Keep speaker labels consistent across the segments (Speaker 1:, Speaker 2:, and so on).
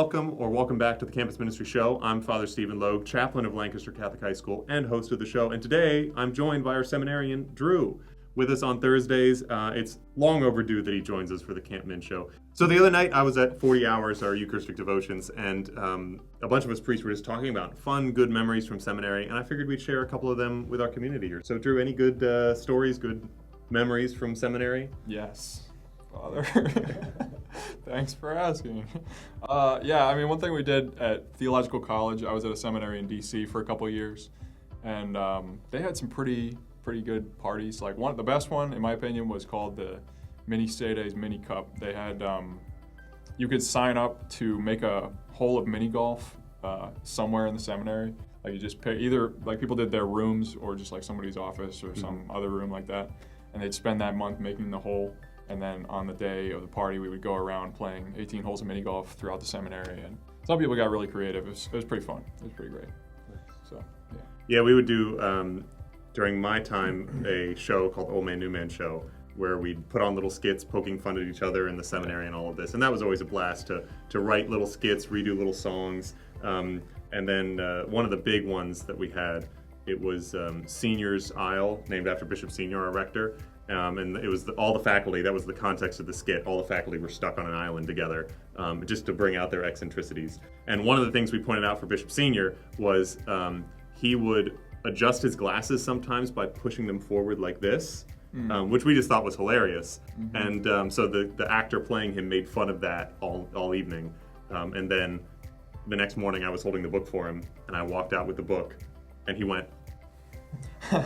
Speaker 1: welcome back to the Campus Ministry Show. I'm Father Stephen Logue, chaplain of Lancaster Catholic High School and host of the show. And today I'm joined by our seminarian, Drew, with us on Thursdays. It's long overdue that he joins us for the Camp Min Show. So the other night I was at 40 Hours, our Eucharistic devotions, and a bunch of us priests were just talking about fun, good memories from seminary, and I figured we'd share a couple of them with our community here. So Drew, any good stories, good memories from seminary?
Speaker 2: Yes, Father. Thanks for asking. One thing we did at Theological College, I was at a seminary in DC for a couple of years, and they had some pretty good parties. Like the best one, in my opinion, was called the Mini Sedes Mini Cup. They had, you could sign up to make a hole of mini golf somewhere in the seminary. Like you just pay, either like people did their rooms or just like somebody's office or some other room like that, and they'd spend that month making the hole. And then on the day of the party, we would go around playing 18 holes of mini golf throughout the seminary. And some people got really creative. It was pretty fun. It was pretty great. So, yeah.
Speaker 1: Yeah, we would do, during my time, a show called Old Man, New Man Show, where we'd put on little skits poking fun at each other in the seminary and all of this. And that was always a blast to write little skits, redo little songs. And then one of the big ones that we had, it was Senior's Isle, named after Bishop Senior, our rector. And it was all the faculty, that was the context of the skit, all the faculty were stuck on an island together just to bring out their eccentricities. And one of the things we pointed out for Bishop Senior was he would adjust his glasses sometimes by pushing them forward like this, which we just thought was hilarious. And so the actor playing him made fun of that all evening. And then the next morning I was holding the book for him, and I walked out with the book, and he went, and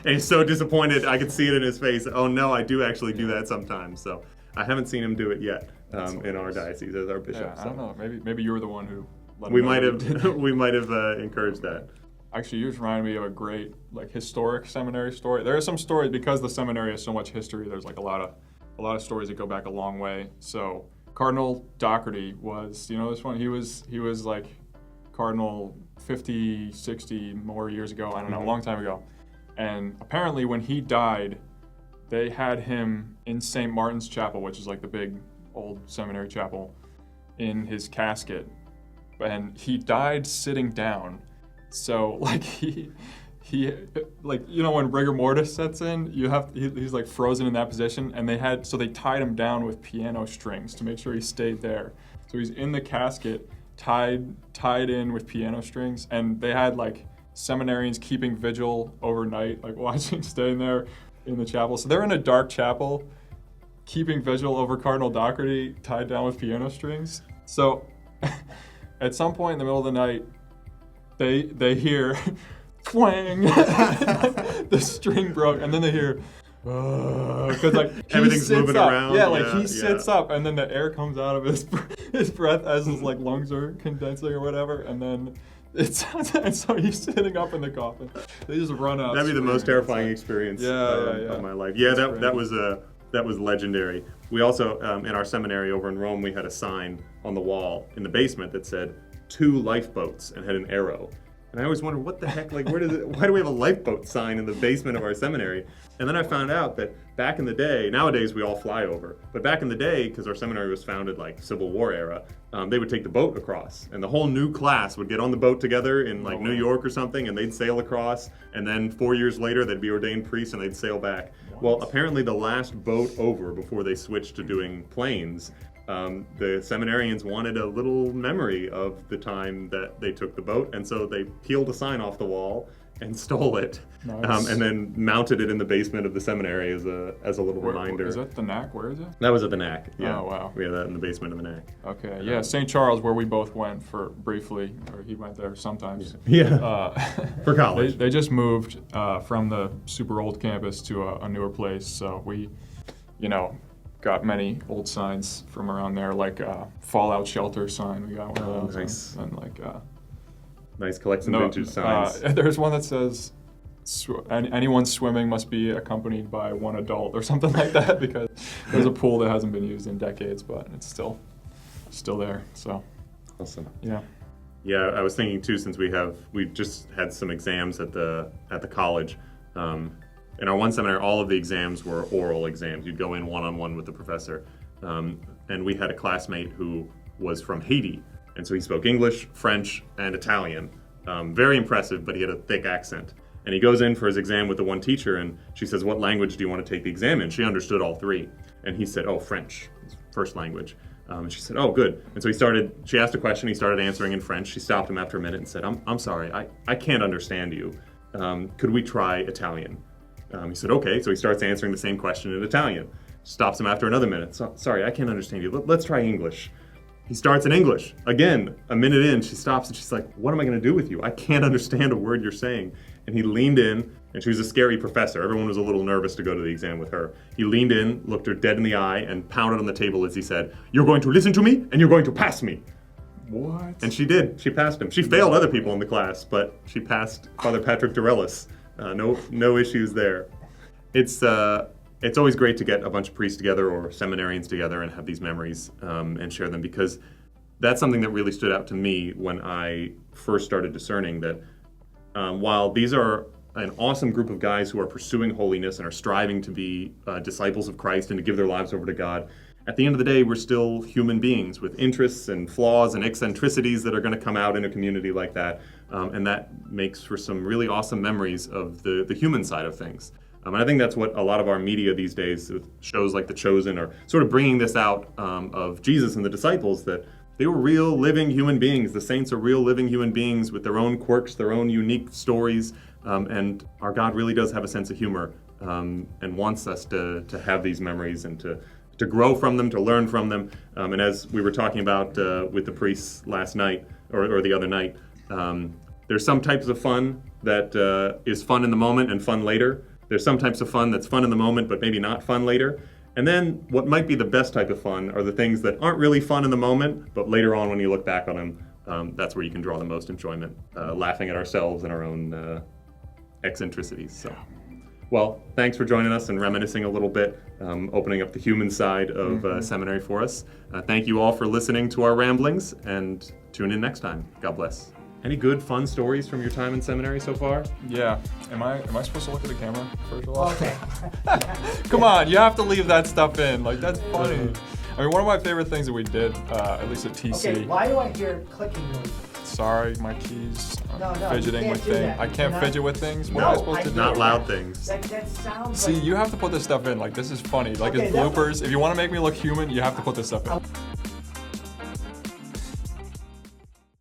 Speaker 1: he's so disappointed. I could see it in his face. Oh no, I do actually do that sometimes. So I haven't seen him do it yet in our diocese as our bishop.
Speaker 2: Yeah, I don't know. Maybe you were the one who let him
Speaker 1: we
Speaker 2: know.
Speaker 1: might have encouraged that.
Speaker 2: Actually, you just reminded me of a great historic seminary story. There are some stories because the seminary has so much history. There's a lot of stories that go back a long way. So Cardinal Doherty was, this one? He was like Cardinal 50, 60 more years ago, I don't know, a long time ago. And apparently when he died, they had him in St. Martin's Chapel, which is like the big old seminary chapel, in his casket. And he died sitting down. So he when rigor mortis sets in, he's like frozen in that position, and they tied him down with piano strings to make sure he stayed there. So he's in the casket, tied in with piano strings, and they had seminarians keeping vigil overnight, staying there in the chapel. So they're in a dark chapel, keeping vigil over Cardinal Doherty, tied down with piano strings. So at some point in the middle of the night, they hear twang, the string broke, and then they hear, because
Speaker 1: everything's moving around.
Speaker 2: He sits up, and then the air comes out of his breath as his lungs are condensing or whatever, and then and so he's sitting up in the coffin. They just run out.
Speaker 1: That'd be the most terrifying experience of my life. Yeah, that was legendary. We also in our seminary over in Rome, we had a sign on the wall in the basement that said 2 lifeboats and had an arrow. And I always wondered, what the heck, why do we have a lifeboat sign in the basement of our seminary? And then I found out that back in the day, nowadays we all fly over, but back in the day, because our seminary was founded Civil War era, they would take the boat across, and the whole new class would get on the boat together in New York or something, and they'd sail across, and then 4 years later they'd be ordained priests and they'd sail back. Well, apparently the last boat over before they switched to doing planes, the seminarians wanted a little memory of the time that they took the boat, and so they peeled a sign off the wall and stole it,
Speaker 2: nice.
Speaker 1: And then mounted it in the basement of the seminary as a little reminder.
Speaker 2: Is that the NAC? Where is it?
Speaker 1: That was at the NAC. Yeah.
Speaker 2: Oh wow.
Speaker 1: We had that in the basement of the NAC.
Speaker 2: Okay. Yeah, St. Charles, where we both went for briefly, or he went there sometimes.
Speaker 1: Yeah. For college.
Speaker 2: They just moved from the super old campus to a newer place, so we, got many old signs from around there, Fallout Shelter sign. We got one of those.
Speaker 1: Nice.
Speaker 2: And
Speaker 1: nice collection of vintage signs.
Speaker 2: There's one that says, anyone swimming must be accompanied by one adult or something like that, because there's a pool that hasn't been used in decades, but it's still there. So
Speaker 1: awesome.
Speaker 2: Yeah.
Speaker 1: Yeah, I was thinking too, since we just had some exams at the college. In our one seminar, all of the exams were oral exams. You'd go in one-on-one with the professor. And we had a classmate who was from Haiti. And so he spoke English, French, and Italian. Very impressive, but he had a thick accent. And he goes in for his exam with the one teacher, and she says, what language do you want to take the exam in? She understood all three. And he said, oh, French, his first language. And she said, oh, good. And so she asked a question, he started answering in French. She stopped him after a minute and said, I'm sorry, I can't understand you. Could we try Italian? He said, okay. So he starts answering the same question in Italian. Stops him after another minute. Sorry, I can't understand you. Let's try English. He starts in English. Again, a minute in, she stops and she's like, what am I going to do with you? I can't understand a word you're saying. And he leaned in, and she was a scary professor. Everyone was a little nervous to go to the exam with her. He leaned in, looked her dead in the eye, and pounded on the table as he said, you're going to listen to me, and you're going to pass me.
Speaker 2: What?
Speaker 1: And she did. She passed him. She failed other people in the class, but she passed Father Patrick Dorellis. No issues there. It's always great to get a bunch of priests together or seminarians together and have these memories and share them, because that's something that really stood out to me when I first started discerning that while these are an awesome group of guys who are pursuing holiness and are striving to be disciples of Christ and to give their lives over to God, at the end of the day, we're still human beings with interests and flaws and eccentricities that are going to come out in a community like that. And that makes for some really awesome memories of the human side of things. And I think that's what a lot of our media these days, with shows like The Chosen, are sort of bringing this out of Jesus and the disciples, that they were real living human beings. The saints are real living human beings with their own quirks, their own unique stories. And our God really does have a sense of humor and wants us to have these memories and to grow from them, to learn from them. And as we were talking about with the priests last night, or the other night, there's some types of fun that is fun in the moment and fun later. There's some types of fun that's fun in the moment, but maybe not fun later. And then what might be the best type of fun are the things that aren't really fun in the moment, but later on when you look back on them, that's where you can draw the most enjoyment, laughing at ourselves and our own eccentricities. So, well, thanks for joining us and reminiscing a little bit, opening up the human side of seminary for us. Thank you all for listening to our ramblings, and tune in next time. God bless. Any good, fun stories from your time in seminary so far?
Speaker 2: Yeah. Am I supposed to look at the camera first of all?
Speaker 3: Okay.
Speaker 2: Come on, you have to leave that stuff in. Like, that's funny. I mean, one of my favorite things that we did, at least at TC.
Speaker 3: Okay, why do I hear clicking noise?
Speaker 2: Sorry, my keys.
Speaker 3: No,
Speaker 2: Fidgeting
Speaker 3: you
Speaker 2: with
Speaker 3: can't do
Speaker 2: things.
Speaker 3: that.
Speaker 2: I
Speaker 3: You
Speaker 2: can't
Speaker 3: cannot-
Speaker 2: fidget with things. What
Speaker 3: No,
Speaker 2: am I supposed to do?
Speaker 1: Not loud things.
Speaker 3: That sounds
Speaker 2: See,
Speaker 3: like...
Speaker 2: you have to put this stuff in. Like, this is funny. Like,
Speaker 3: Okay,
Speaker 2: it's
Speaker 3: that-
Speaker 2: bloopers. If you want to make me look human, you have to put this stuff in.